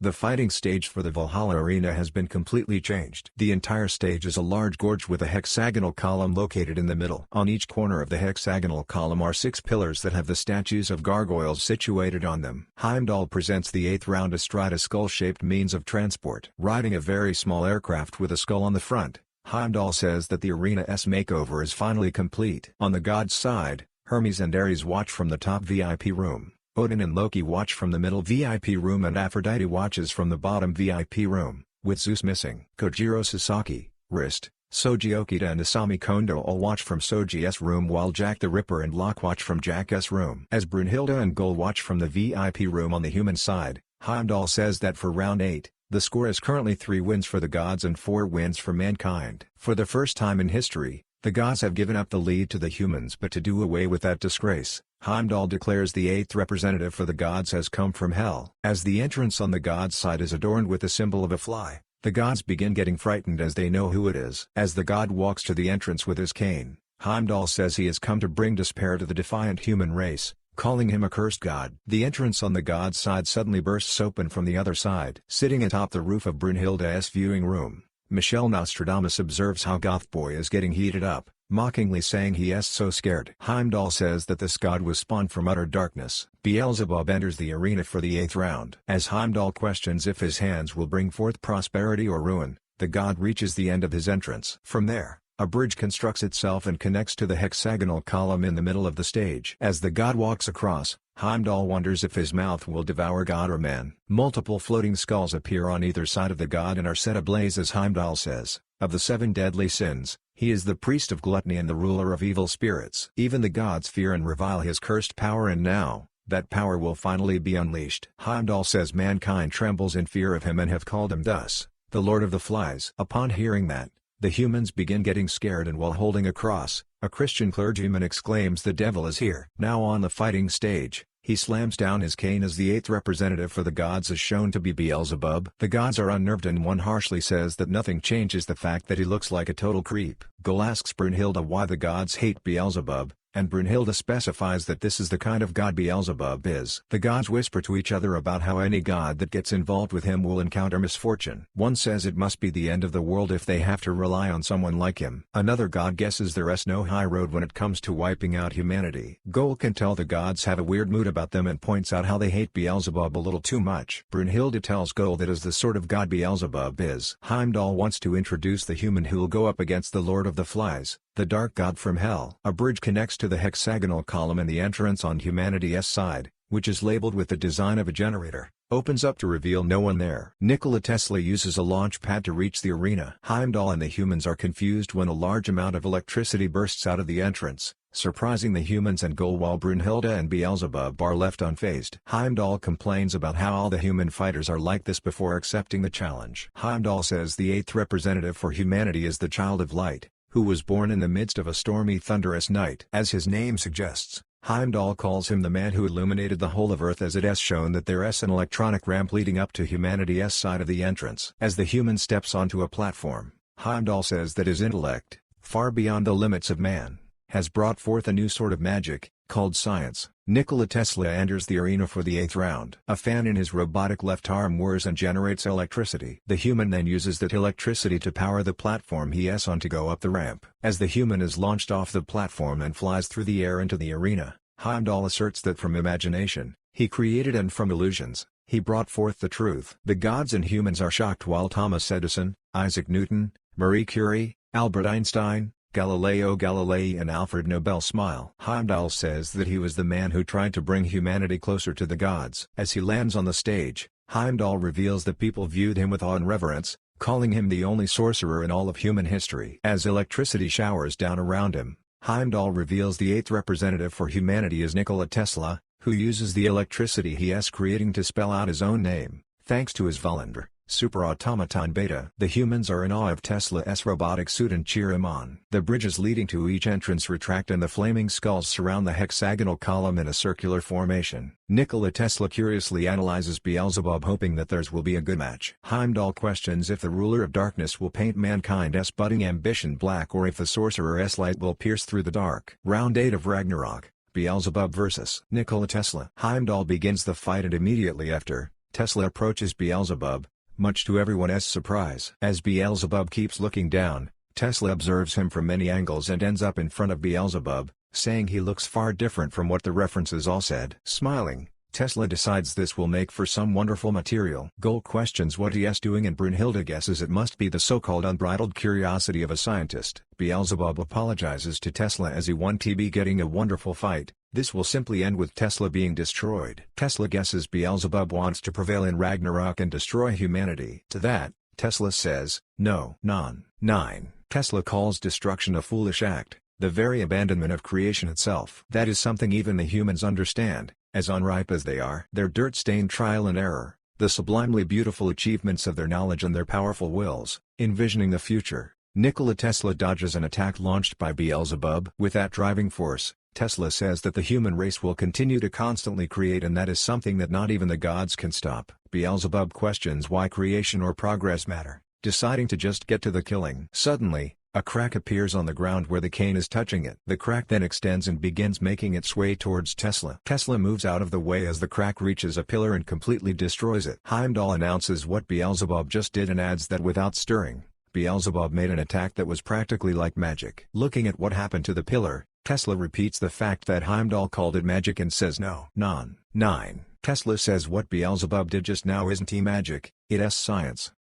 The fighting stage for the Valhalla arena has been completely changed. The entire stage is a large gorge with a hexagonal column located in the middle. On each corner of the hexagonal column are 6 pillars that have the statues of gargoyles situated on them. Heimdall presents the 8th round astride a skull-shaped means of transport. Riding a very small aircraft with a skull on the front, Heimdall says that the arena's makeover is finally complete. On the god's side, Hermes and Ares watch from the top VIP room. Odin and Loki watch from the middle VIP room and Aphrodite watches from the bottom VIP room, with Zeus missing. Kojiro Sasaki, wrist, Souji Okita and Asami Kondo all watch from Soji's room while Jack the Ripper and Locke watch from Jack's room. As Brunhilde and Gull watch from the VIP room on the human side, Heimdall says that for round 8, the score is currently 3 wins for the gods and 4 wins for mankind. For the first time in history, the gods have given up the lead to the humans, but to do away with that disgrace, Heimdall declares the 8th representative for the gods has come from hell. As the entrance on the gods' side is adorned with the symbol of a fly, the gods begin getting frightened as they know who it is. As the god walks to the entrance with his cane, Heimdall says he has come to bring despair to the defiant human race, calling him a cursed god. The entrance on the god's side suddenly bursts open from the other side. Sitting atop the roof of Brunhilde's viewing room, Michelle Nostradamus observes how Gothboy is getting heated up, mockingly saying he is so scared. Heimdall says that this god was spawned from utter darkness. Beelzebub enters the arena for the 8th round. As Heimdall questions if his hands will bring forth prosperity or ruin, the god reaches the end of his entrance. From there, a bridge constructs itself and connects to the hexagonal column in the middle of the stage. As the god walks across, Heimdall wonders if his mouth will devour god or man. Multiple floating skulls appear on either side of the god and are set ablaze as Heimdall says, of the 7 deadly sins, he is the priest of gluttony and the ruler of evil spirits. Even the gods fear and revile his cursed power, and now, that power will finally be unleashed. Heimdall says mankind trembles in fear of him and have called him thus, the Lord of the Flies. Upon hearing that, the humans begin getting scared, and while holding a cross, a Christian clergyman exclaims the devil is here. Now on the fighting stage, he slams down his cane as the 8th representative for the gods is shown to be Beelzebub. The gods are unnerved and one harshly says that nothing changes the fact that he looks like a total creep. Gull asks Brunhilde why the gods hate Beelzebub, and Brunhilde specifies that this is the kind of god Beelzebub is. The gods whisper to each other about how any god that gets involved with him will encounter misfortune. One says it must be the end of the world if they have to rely on someone like him. Another god guesses there's no high road when it comes to wiping out humanity. Gull can tell the gods have a weird mood about them and points out how they hate Beelzebub a little too much. Brunhilde tells Gull that is the sort of god Beelzebub is. Heimdall wants to introduce the human who'll go up against the Lord of the Flies, the dark god from hell. A bridge connects to the hexagonal column, and the entrance on humanity's side, which is labeled with the design of a generator, opens up to reveal no one there. Nikola Tesla uses a launch pad to reach the arena. Heimdall and the humans are confused when a large amount of electricity bursts out of the entrance, surprising the humans and Gull, while Brunhilde and Beelzebub are left unfazed. Heimdall complains about how all the human fighters are like this before accepting the challenge. Heimdall says the 8th representative for humanity is the child of light, who was born in the midst of a stormy thunderous night. As his name suggests, Heimdall calls him the man who illuminated the whole of Earth, as it has shown that there's an electronic ramp leading up to humanity's side of the entrance. As the human steps onto a platform, Heimdall says that his intellect, far beyond the limits of man, has brought forth a new sort of magic, called science. Nikola Tesla enters the arena for the 8th round. A fan in his robotic left arm whirs and generates electricity. The human then uses that electricity to power the platform he's on to go up the ramp. As the human is launched off the platform and flies through the air into the arena, Heimdall asserts that from imagination, he created, and from illusions, he brought forth the truth. The gods and humans are shocked while Thomas Edison, Isaac Newton, Marie Curie, Albert Einstein, Galileo Galilei and Alfred Nobel smile. Heimdall says that he was the man who tried to bring humanity closer to the gods. As he lands on the stage, Heimdall reveals that people viewed him with awe and reverence, calling him the only sorcerer in all of human history. As electricity showers down around him, Heimdall reveals the 8th representative for humanity is Nikola Tesla, who uses the electricity he is creating to spell out his own name, thanks to his Volundr, super automaton beta. The humans are in awe of Tesla's robotic suit and cheer him on. The bridges leading to each entrance retract and the flaming skulls surround the hexagonal column in a circular formation. Nikola Tesla curiously analyzes Beelzebub, hoping that theirs will be a good match. Heimdall questions if the ruler of darkness will paint mankind's budding ambition black, or if the sorcerer's light will pierce through the dark. Round 8 of Ragnarok, Beelzebub vs. Nikola Tesla. Heimdall begins the fight, and immediately after, Tesla approaches Beelzebub, much to everyone's surprise. As Beelzebub keeps looking down, Tesla observes him from many angles and ends up in front of Beelzebub, saying he looks far different from what the references all said. Smiling, Tesla decides this will make for some wonderful material. Gold questions what he is doing and Brunhilde guesses it must be the so-called unbridled curiosity of a scientist. Beelzebub apologizes to Tesla as he won't be getting a wonderful fight. This will simply end with Tesla being destroyed. Tesla guesses Beelzebub wants to prevail in Ragnarok and destroy humanity. To that, Tesla says, no. 9. Tesla calls destruction a foolish act, the very abandonment of creation itself. That is something even the humans understand, as unripe as they are. Their dirt-stained trial and error, the sublimely beautiful achievements of their knowledge and their powerful wills, envisioning the future. Nikola Tesla dodges an attack launched by Beelzebub. With that driving force, Tesla says that the human race will continue to constantly create, and that is something that not even the gods can stop. Beelzebub questions why creation or progress matter, deciding to just get to the killing. Suddenly, a crack appears on the ground where the cane is touching it. The crack then extends and begins making its way towards Tesla. Tesla moves out of the way as the crack reaches a pillar and completely destroys it. Heimdall announces what Beelzebub just did and adds that without stirring, Beelzebub made an attack that was practically like magic. Looking at what happened to the pillar, Tesla repeats the fact that Heimdall called it magic and says no. 9. Tesla says what Beelzebub did just now isn't magic, it's science.